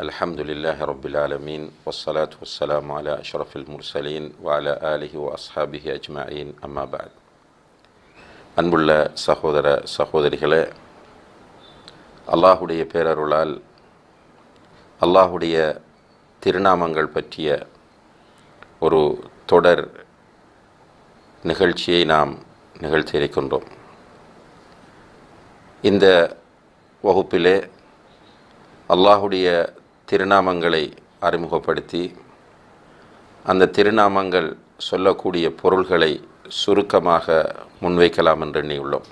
الحمد لله رب العالمين والصلاة والسلام على أشرف المرسلين وعلى آله وأصحابه أجمعين أما بعد அன்புள்ள சகோதர சகோதரிகளே, அல்லாஹுடைய பேரருளால் அல்லாஹுடைய திருநாமங்கள் பற்றிய ஒரு தொடர் நிகழ்ச்சியை நாம் நிகழ்த்தி இருக்கின்றோம். இந்த வகுப்பிலே அல்லாஹுடைய திருநாமங்களை அறிமுகப்படுத்தி அந்த திருநாமங்கள் சொல்லக்கூடிய பொருள்களை சுருக்கமாக முன்வைக்கலாம் என்று எண்ணியுள்ளோம்.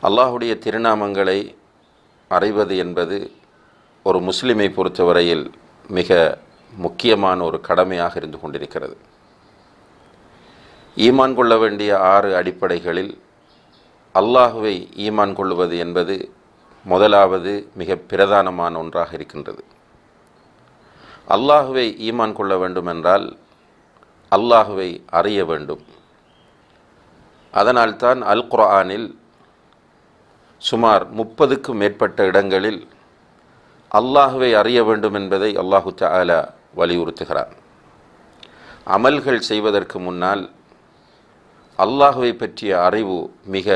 அல்லாஹுடைய திருநாமங்களை அறிவது என்பது ஒரு முஸ்லிமை பொறுத்தவரையில் மிக முக்கியமான ஒரு கடமையாக இருந்து கொண்டிருக்கிறது. ஈமான் கொள்ள வேண்டிய 6 அடிப்படைகளில் அல்லாஹுவை ஈமான் கொள்வது என்பது முதலாவது மிக பிரதானமான ஒன்றாக இருக்கின்றது. அல்லாஹுவை ஈமான் கொள்ள வேண்டுமென்றால் அல்லாஹுவை அறிய வேண்டும். அதனால்தான் அல் குர்ஆனில் சுமார் 30க்கும் மேற்பட்ட இடங்களில் அல்லாஹுவை அறிய வேண்டும் என்பதை அல்லாஹு தஆலா வலியுறுத்துகிறார். அமல்கள் செய்வதற்கு முன்னால் அல்லாஹுவை பற்றிய அறிவு மிக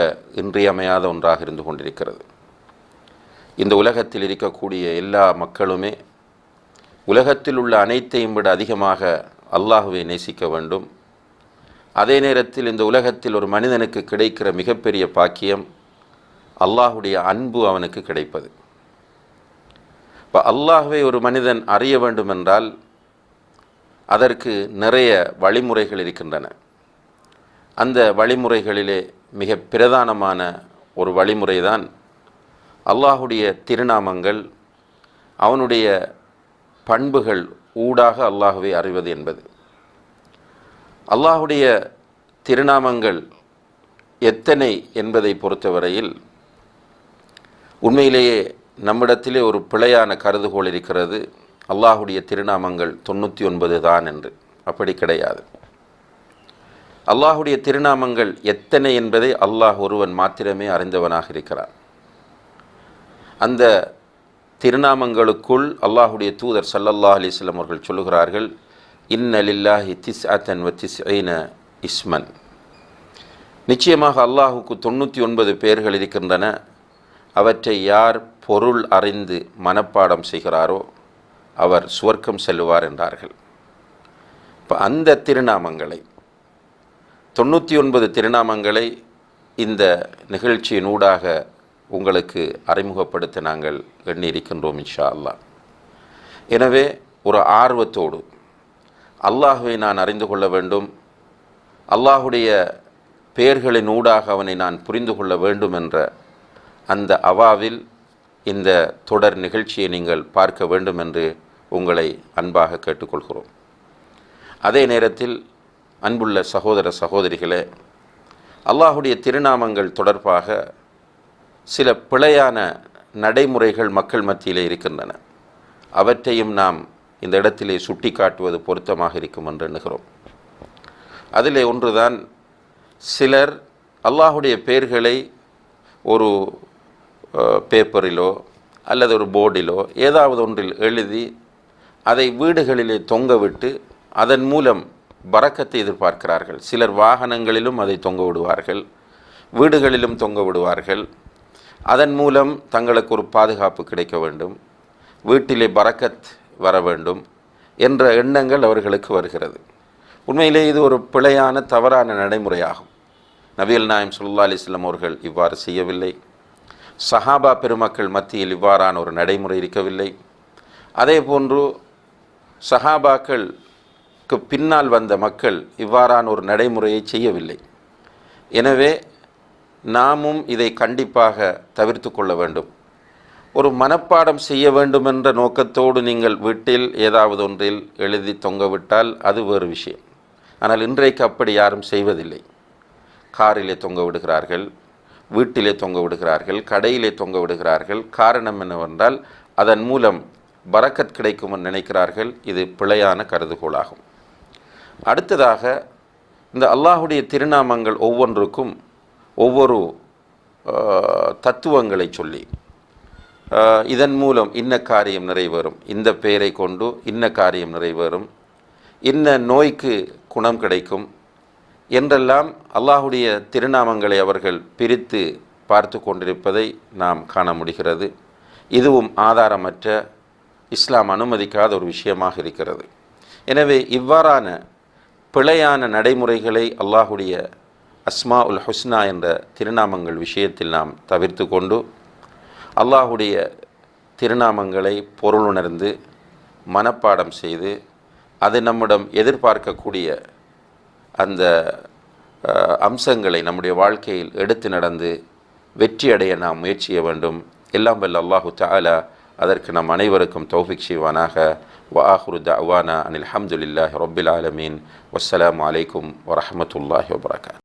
இன்றியமையாத ஒன்றாக இருந்து கொண்டிருக்கிறது. இந்த உலகத்தில் இருக்கக்கூடிய எல்லா மக்களுமே உலகத்தில் உள்ள அனைத்தையும் விட அதிகமாக அல்லாஹுவை நேசிக்க வேண்டும். அதே நேரத்தில் இந்த உலகத்தில் ஒரு மனிதனுக்கு கிடைக்கிற மிகப்பெரிய பாக்கியம் அல்லாஹுடைய அன்பு அவனுக்கு கிடைப்பது. இப்போ அல்லாஹுவை ஒரு மனிதன் அறிய வேண்டுமென்றால் அதற்கு நிறைய வழிமுறைகள் இருக்கின்றன. அந்த வழிமுறைகளிலே மிக பிரதானமான ஒரு வழிமுறை தான் அல்லாஹுடைய திருநாமங்கள், அவனுடைய பண்புகள் ஊடாக அல்லாஹுவை அறிவது என்பது. அல்லாஹுடைய திருநாமங்கள் எத்தனை என்பதை பொறுத்தவரையில் உண்மையிலேயே நம்மிடத்திலே ஒரு பிழையான கருதுகோள் இருக்கிறது. அல்லாஹுடைய திருநாமங்கள் 99 தான் என்று. அப்படி கிடையாது. அல்லாஹுடைய திருநாமங்கள் எத்தனை என்பதை அல்லாஹ் ஒருவன் மாத்திரமே அறிந்தவனாக இருக்கிறான். அந்த திருநாமங்களுக்குள் அல்லாஹுடைய தூதர் ஸல்லல்லாஹு அலைஹி வஸல்லம் அவர்கள் சொல்லுகிறார்கள், இன்ன லில்லாஹி திஸ்அத்தன் வ திஸ்ஈன இஸ்மன். நிச்சயமாக அல்லாஹுக்கு 99 பெயர்கள் இருக்கின்றன. அவற்றை யார் பொருள் அறிந்து மனப்பாடம் செய்கிறாரோ அவர் சுவர்க்கம் செல்லுவார் என்றார்கள். இப்போ அந்த திருநாமங்களை 99 திருநாமங்களை இந்த நிகழ்ச்சியினூடாக உங்களுக்கு அறிமுகப்படுத்த நாங்கள் எண்ணியிருக்கின்றோம் இன்ஷா அல்லாஹ். எனவே ஒரு ஆர்வத்தோடு அல்லாஹுவை நான் அறிந்து கொள்ள வேண்டும், அல்லாஹுடைய பெயர்களின் ஊடாக அவனை நான் புரிந்து கொள்ள வேண்டும் என்ற அந்த அவாவில் இந்த தொடர் நிகழ்ச்சியை நீங்கள் பார்க்க வேண்டும் என்று உங்களை அன்பாக கேட்டுக்கொள்கிறோம். அதே நேரத்தில் அன்புள்ள சகோதர சகோதரிகளே, அல்லாஹுடைய திருநாமங்கள் தொடர்பாக சில பிழையான நடைமுறைகள் மக்கள் மத்தியிலே இருக்கின்றன. அவற்றையும் நாம் இந்த இடத்திலே சுட்டி காட்டுவது பொருத்தமாக இருக்கும் என்று எண்ணுகிறோம். அதிலே ஒன்றுதான், சிலர் அல்லாஹுடைய பெயர்களை ஒரு பேப்பரிலோ அல்லது ஒரு போர்டிலோ ஏதாவது ஒன்றில் எழுதி அதை வீடுகளிலே தொங்கவிட்டு அதன் மூலம் பரக்கத்தை எதிர்பார்க்கிறார்கள். சிலர் வாகனங்களிலும் அதை தொங்க விடுவார்கள், வீடுகளிலும் தொங்க விடுவார்கள். அதன் மூலம் தங்களுக்கு ஒரு பாதுகாப்பு கிடைக்க வேண்டும், வீட்டிலே பரக்கத் வர வேண்டும் என்ற எண்ணங்கள் அவர்களுக்கு வருகிறது. உண்மையிலே இது ஒரு பிழையான தவறான நடைமுறையாகும். நபிகள் நாயகம் ஸல்லல்லாஹு அலைஹி வஸல்லம் அவர்கள் இவ்வாறு செய்யவில்லை. சஹாபா பெருமக்கள் மத்தியில் இவ்வாறான ஒரு நடைமுறை இருக்கவில்லை. அதே போன்று சஹாபாக்களுக்கு பின்னால் வந்த மக்கள் இவ்வாறான ஒரு நடைமுறையை செய்யவில்லை. எனவே நாமும் இதை கண்டிப்பாக தவிர்த்து கொள்ள வேண்டும். ஒரு மனப்பாடம் செய்ய வேண்டும் என்ற நோக்கத்தோடு நீங்கள் வீட்டில் ஏதாவது ஒன்றில் எழுதி தொங்கவிட்டால் அது வேறு விஷயம். ஆனால் இன்றைக்கு அப்படி யாரும் செய்வதில்லை. காரிலே தொங்க விடுகிறார்கள், வீட்டிலே தொங்க விடுகிறார்கள், கடையிலே தொங்க விடுகிறார்கள். காரணம் என்னவென்றால் அதன் மூலம் பரக்கத் கிடைக்கும் என்று நினைக்கிறார்கள். இது பிழையான கருதுகோளாகும். அடுத்ததாக, இந்த அல்லாஹுடைய திருநாமங்கள் ஒவ்வொன்றுக்கும் ஒவ்வொரு தத்துவங்களை சொல்லி இதன் மூலம் இன்ன காரியம் நிறைவேறும், இந்த பெயரை கொண்டு இன்ன காரியம் நிறைவேறும், இன்ன நோய்க்கு குணம் கிடைக்கும் என்றெல்லாம் அல்லாஹுடைய திருநாமங்களை அவர்கள் பிரித்து பார்த்து கொண்டிருப்பதை நாம் காண முடிகிறது. இதுவும் ஆதாரமற்ற, இஸ்லாம் அனுமதிக்காத ஒரு விஷயமாக இருக்கிறது. எனவே இவ்வாறான பிழையான நடைமுறைகளை அல்லாஹுடைய அஸ்மா உல் ஹுஸ்னா என்ற திருநாமங்கள் விஷயத்தில் நாம் தவிர்த்து கொண்டு அல்லாஹுடைய திருநாமங்களை பொருளுணர்ந்து மனப்பாடம் செய்து அது நம்மிடம் எதிர்பார்க்கக்கூடிய அந்த அம்சங்களை நம்முடைய வாழ்க்கையில் எடுத்து நடந்து வெற்றியடைய நாம் முயற்சிய வேண்டும். எல்லாம் வல்ல அல்லாஹு தஆலா அதற்கு நம் அனைவருக்கும் தௌஃபீக் செய்வானாக. வஆஹிரு தஅவானா அனில் ஹம்துலில்லாஹி ரப்பில் ஆலமீன். வஸ்ஸலாமு அலைக்கும் வரஹ்மத்துல்லாஹி வபரகாத்துஹு.